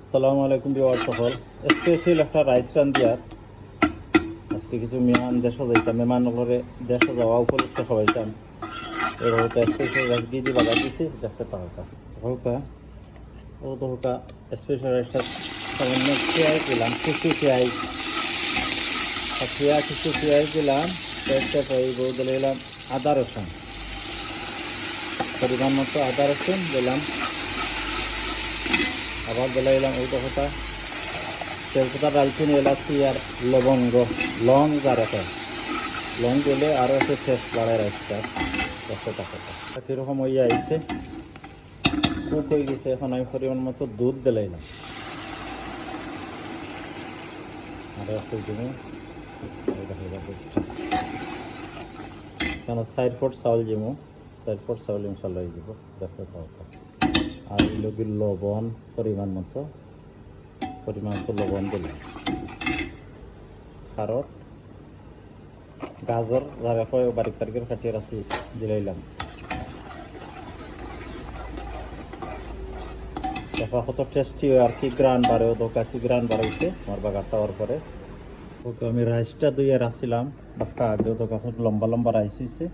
আসসালামু আলাইকুম বিওয়ার সকল। স্পেশাল একটা রাইস রান্ধিয়ার আজকে কিছু মেহমান দেশ যাইতাম, মেহমান ঘরে দেশ যাওয়া উপলক্ষে খাওয়াইতাম। এর হয়তো স্পেশাল রাইস দিয়ে দিয়ে বাগাই দিছি দেখতে পাওয়া হৌকা ও তো হৌকা স্পেশাল রাইসটা সামান্য পেঁয়াজ দিলাম, কিছু পেঁয়াজ কিছু পেঁয়াজ দিলাম, পেঁয়াজটা বউ দিলে দিলাম আদা রসুন, পরিমাণ মতো আদা রসুন দিলাম। আবার দিলে দিলাম ওই কথা তেজপাতা, দালচিনি, এলাচি আর লবঙ্গ, লং যার একটা লং দিলে আরও একটু টেস্ট বাড়ায় রাইসটা দেখতে টাকাটা কীরকম হয়ে আইছে, কুক হয়ে গেছে। এখন আমি পরিমাণ মতো দুধ দিলাইলাম, আরও একটু দিনে কেন সাইড ফোট চাউল দিমু, সাইড ফোট চাউল ইনশাল্লাহ হয়ে যাব দেখতে পাওয়া। আর এগুলো লবণ পরিমাণ মতো লবণ দিলাম, কারণ গাজর যারা হয় বারিক তারিখের কাটিয়ে রাখি দিলাইলাম। দেখা কত টেস্টি আর কি গ্রান বাড়েও দোকা কি গ্রান বাড়াইছে আমার বাগার টাওয়ার পরে। ওকে আমি রাইসটা দুইয়ে রাখছিলাম বাক্কা আগেও তো কখন লম্বা লম্বা রাইস হয়েছে,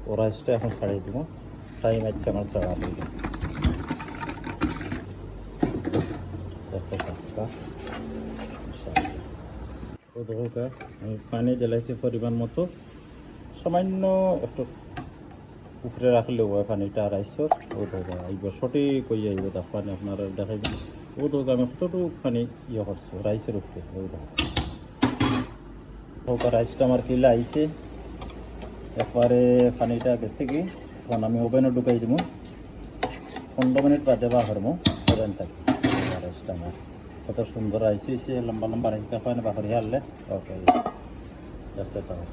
ও রাইসটা এখন ছাড়িয়ে দিব। টাইম আছে আমার ছাড়া আমি পানি জ্বালাইছি পরিমাণ মতো, সামান্য একটু উপরে রাখলেও হয় পানিটা রাইসর। ও ধোকা আইব সঠিক হয়ে আইব, তার পানি আপনারা দেখাইবেন। ও ধোকা আমি কতটুকু পানি ইয়ে করছি রাইসের উপরে। ওই ধোকা রাইসটা আমার কিলা আইছে, একবারে পানিটা গেছে কি এখন আমি ওভেনে ঢুকাই দিব। 15 মিনিট বাদে বা হরমো ওভেন থাকি। রাইসটা আমার কত সুন্দর রাইস হয়েছে, লম্বা লম্বা রাইসটা পায় না বাহরি হারলে। ওকে দেখতে পাবো।